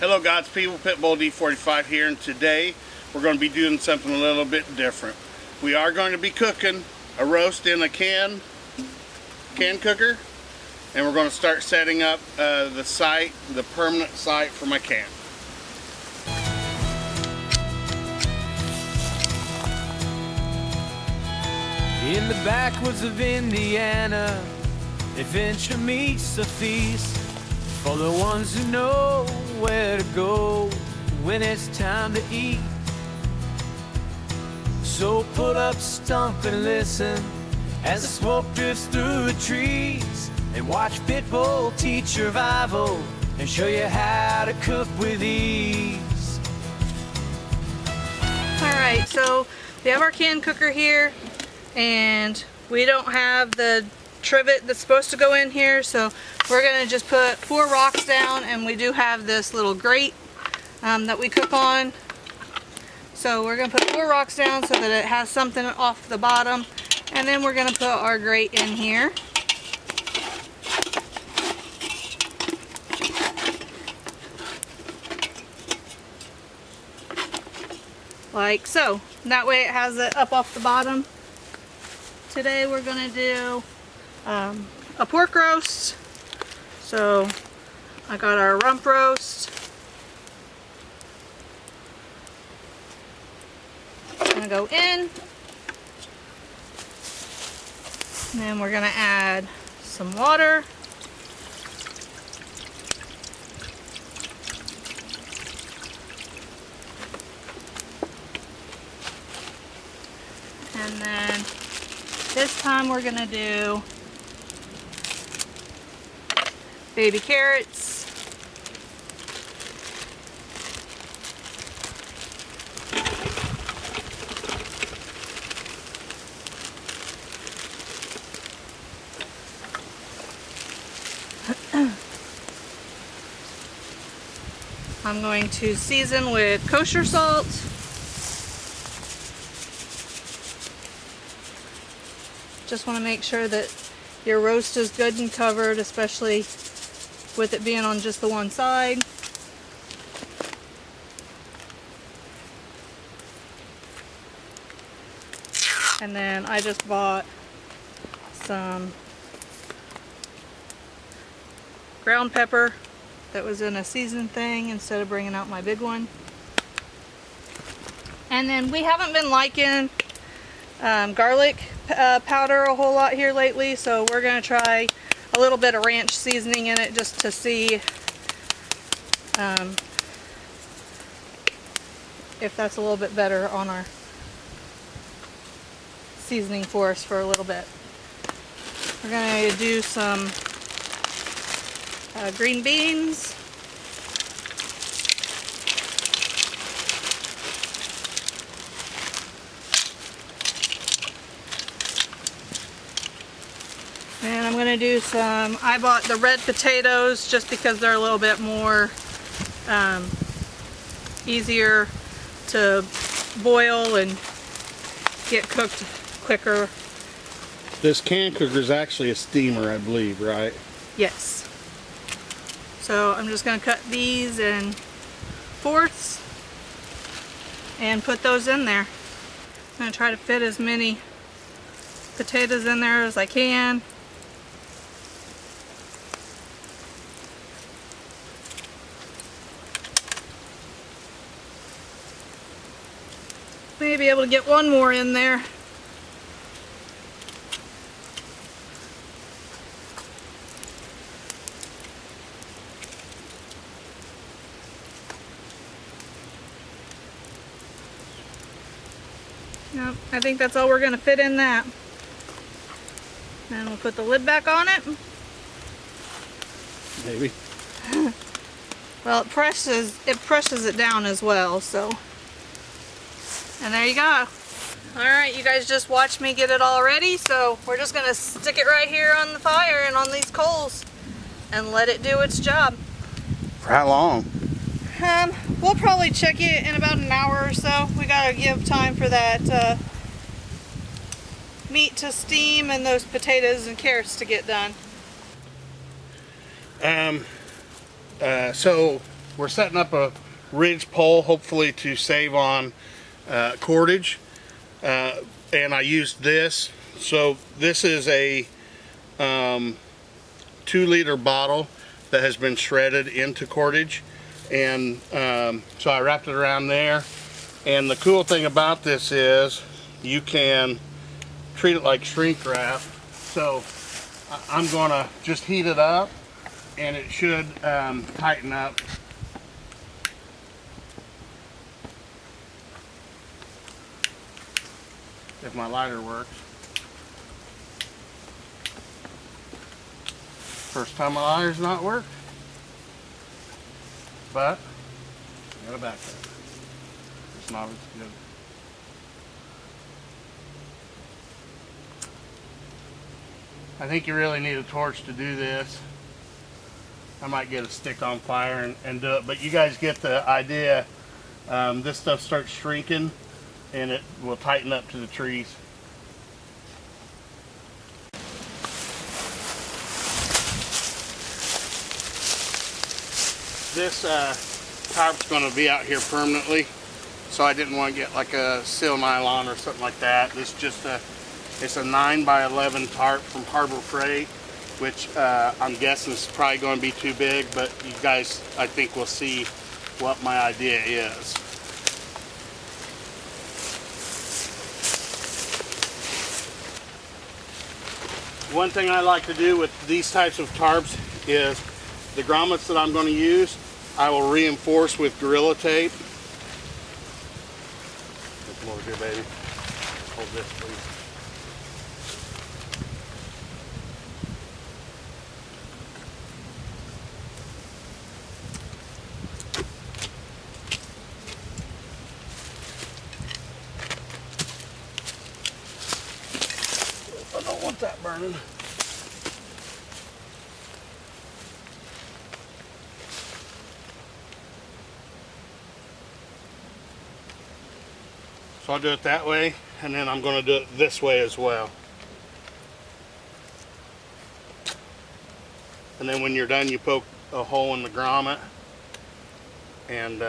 Hello God's people, Pitbull D45 here, and today we're going to be doing something a little bit different. We are going to be cooking a roast in a can cooker, and we're going to start setting up the permanent site for my can. In the backwoods of Indiana, adventure meets a feast for the ones who know where to go when it's time to eat. So put up a stump and listen as the smoke drifts through the trees, and watch Pitbull teach survival and show you how to cook with ease. Alright, so we have our can cooker here, and we don't have the trivet that's supposed to go in here, so we're going to just put 4 rocks down, and we do have this little grate that we cook on. So we're going to put 4 rocks down so that it has something off the bottom, and then we're going to put our grate in here. Like so. That way it has it up off the bottom. Today we're going to do a pork roast. So I got our rump roast. I'm going to go in. And then we're going to add some water. And then this time we're going to do baby carrots. I'm going to season with kosher salt. Just want to make sure that your roast is good and covered, especially with it being on just the one side. And then I just bought some ground pepper that was in a seasoned thing instead of bringing out my big one. And then we haven't been liking garlic powder a whole lot here lately, so we're going to try a little bit of ranch seasoning in it just to see if that's a little bit better on our seasoning for us for a little bit. We're going to do some green beans. And I'm going to do some, I bought the red potatoes just because they're a little bit more easier to boil and get cooked quicker. This can cooker is actually a steamer, I believe, right? Yes. So I'm just going to cut these in fourths and put those in there. I'm going to try to fit as many potatoes in there as I can. Maybe able to get one more in there. Yep, I think that's all we're going to fit in that. And we'll put the lid back on it. Maybe. Well, it presses it down as well, so. And there you go. Alright, you guys just watched me get it all ready, so we're just going to stick it right here on the fire and on these coals and let it do its job. For how long? We'll probably check it in about an hour or so. We gotta give time for that meat to steam and those potatoes and carrots to get done. So we're setting up a ridge pole, hopefully to save on cordage. And I used this. So this is a 2-liter bottle that has been shredded into cordage, and so I wrapped it around there. And the cool thing about this is you can treat it like shrink wrap. So I'm going to just heat it up, and it should tighten up. If my lighter works. First time my lighter's not worked. But I got a backup. It's not as good. I think you really need a torch to do this. I might get a stick on fire and do it, but you guys get the idea. This stuff starts shrinking and it will tighten up to the trees. This tarp's going to be out here permanently, so I didn't want to get like a seal nylon or something like that. This is just it's a 9x11 tarp from Harbor Freight, which I'm guessing is probably going to be too big, but you guys, I think, will see what my idea is. One thing I like to do with these types of tarps is the grommets that I'm going to use, I will reinforce with Gorilla Tape. Come over here, baby. Hold this, please. I don't want that burning. So I'll do it that way, and then I'm going to do it this way as well. And then when you're done, you poke a hole in the grommet, and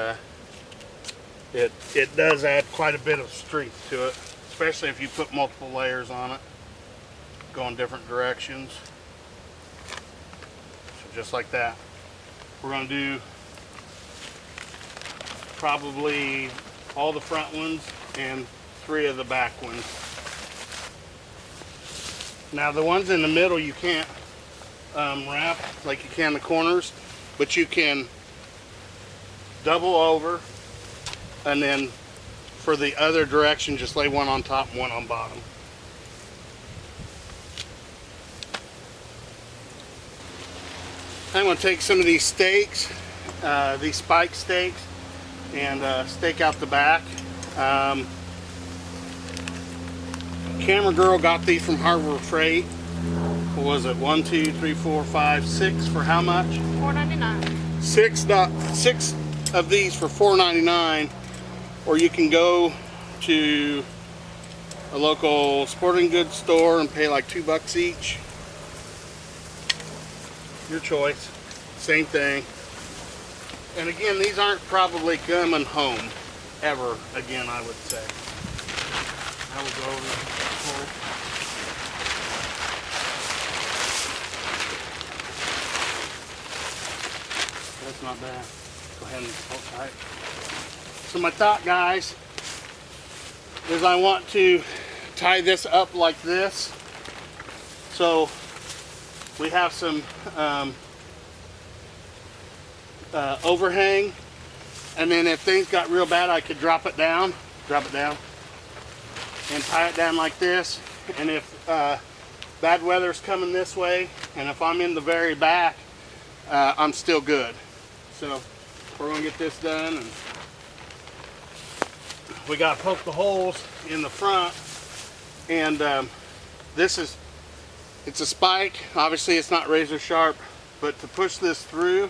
it does add quite a bit of strength to it, especially if you put multiple layers on it, going different directions. So just like that. We're going to do probably all the front ones and 3 of the back ones. Now the ones in the middle you can't wrap like you can the corners, but you can double over, and then for the other direction just lay one on top and one on bottom. I'm going to take some of these stakes, these spike stakes, and stake out the back. Camera Girl got these from Harbor Freight. What was it? 1, 2, 3, 4, 5, 6 for how much? $4.99. 6 of these for $4.99, or you can go to a local sporting goods store and pay like $2 each. Your choice. Same thing. And again, these aren't probably coming home ever again, I would say. I will go over the hole. That's not bad. Go ahead and hold tight. So my thought, guys, is I want to tie this up like this. So we have some overhang, and then if things got real bad, I could drop it down, and tie it down like this. And if bad weather's coming this way, and if I'm in the very back, I'm still good. So we're gonna get this done, and we gotta poke the holes in the front. And it's a spike. Obviously it's not razor sharp, but to push this through,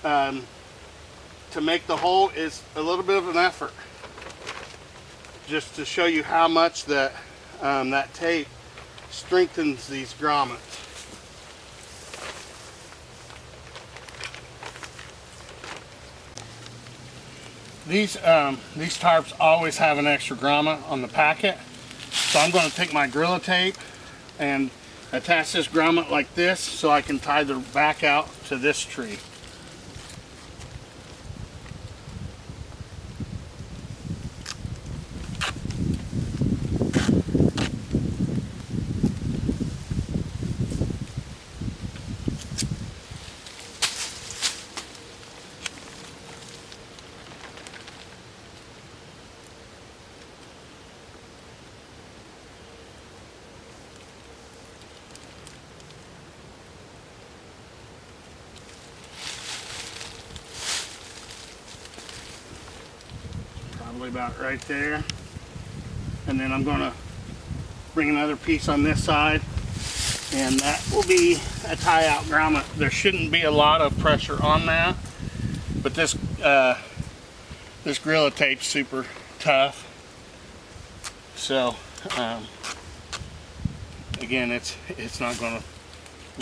to make the hole is a little bit of an effort. Just to show you how much that that tape strengthens these grommets. these tarps always have an extra grommet on the packet. So I'm going to take my Gorilla Tape and attach this grommet like this so I can tie the back out to this tree. Probably about right there. And then I'm going to bring another piece on this side, and that will be a tie out grommet. There shouldn't be a lot of pressure on that, but this Gorilla Tape's super tough. So again, it's not going to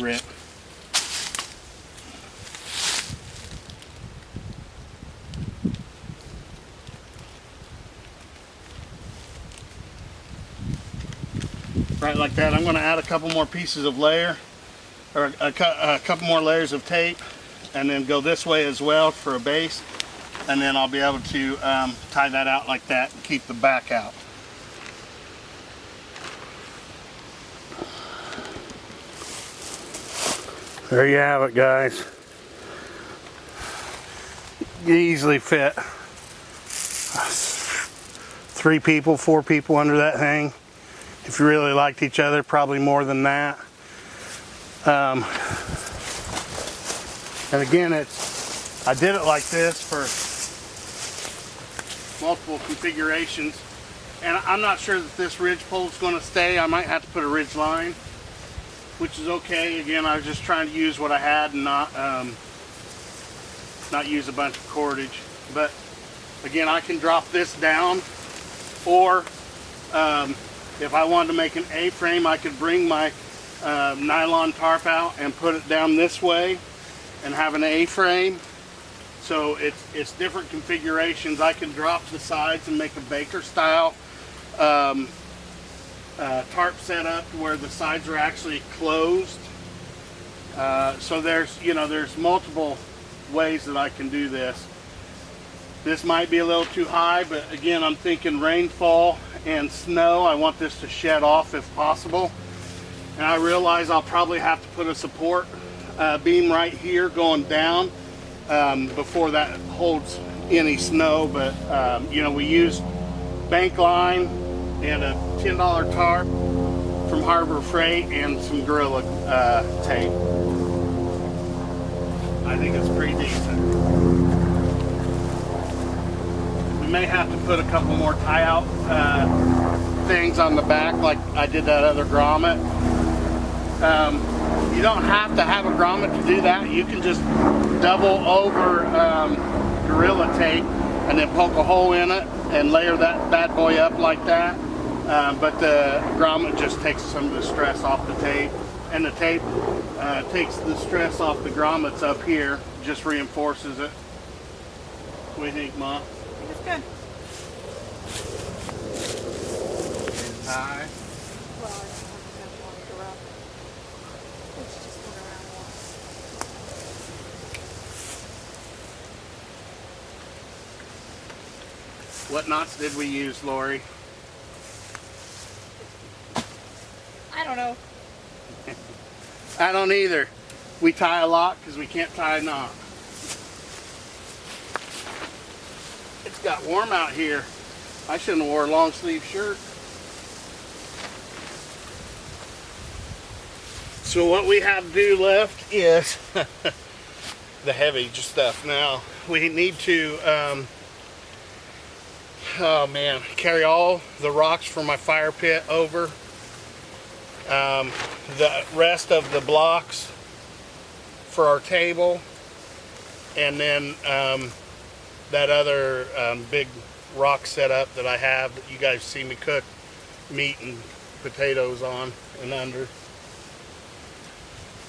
rip. Right like that. I'm going to add a couple more pieces of layer, or a couple more layers of tape, and then go this way as well for a base, and then I'll be able to tie that out like that and keep the back out. There you have it, guys. You easily fit 3 people, 4 people under that thing. If you really liked each other, probably more than that. And again, I did it like this for multiple configurations. And I'm not sure that this ridge pole is going to stay. I might have to put a ridge line, which is okay. Again, I was just trying to use what I had and not use a bunch of cordage. But again, I can drop this down, or if I wanted to make an A-frame, I could bring my nylon tarp out and put it down this way and have an A-frame. So it's different configurations. I can drop the sides and make a baker style tarp setup where the sides are actually closed. So there's multiple ways that I can do this. This might be a little too high, but again, I'm thinking rainfall and snow. I want this to shed off if possible. And I realize I'll probably have to put a support beam right here going down before that holds any snow. But we used bank line and a $10 tarp from Harbor Freight and some Gorilla tape. I think it's pretty decent. May have to put a couple more tie out things on the back like I did that other grommet. You don't have to have a grommet to do that. You can just double over Gorilla Tape and then poke a hole in it and layer that bad boy up like that. But the grommet just takes some of the stress off the tape, and the tape takes the stress off the grommets up here, just reinforces it. What do you think, Ma? It's good. High. Well, I don't have to want to go up. Let's just put around once. What knots did we use, Lori? I don't know. I don't either. We tie a lock because we can't tie a knot. It's got warm out here. I shouldn't have wore a long sleeve shirt. So what we have to do left is the heavy stuff. Now we need to carry all the rocks from my fire pit over. The rest of the blocks for our table, and then that other big rock setup that I have that you guys see me cook meat and potatoes on and under.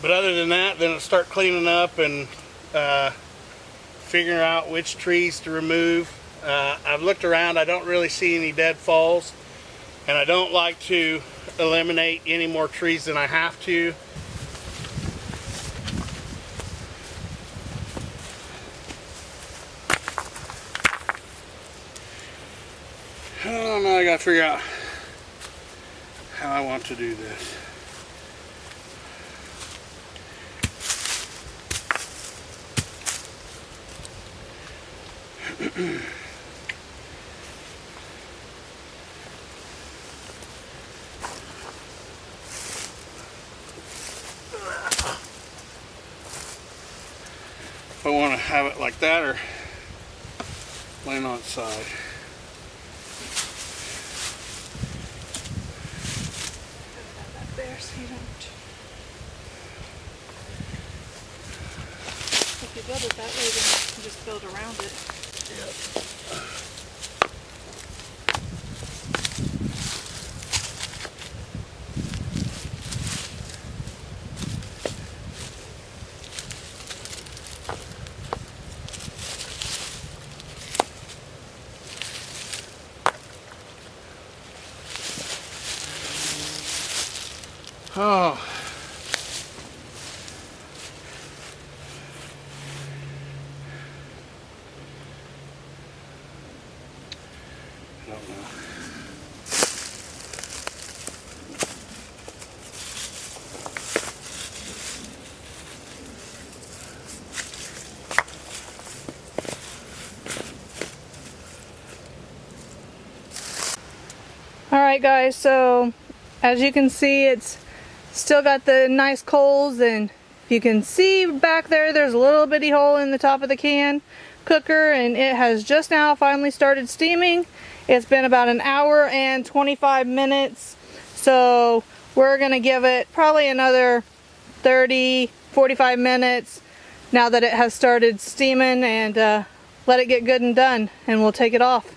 But other than that, then I'll start cleaning up and figuring out which trees to remove. I've looked around, I don't really see any dead falls, and I don't like to eliminate any more trees than I have to. I don't know, I gotta figure out how I want to do this. If I want to have it like that or laying on its side. There, so you don't. If you build it that way, then you can just build around it. Yep. Oh. I don't know. Alright guys, so as you can see, it's still got the nice coals, and if you can see back there, there's a little bitty hole in the top of the can cooker, and it has just now finally started steaming. It's been about an hour and 25 minutes, so we're gonna give it probably another 30-45 minutes now that it has started steaming, and let it get good and done, and we'll take it off.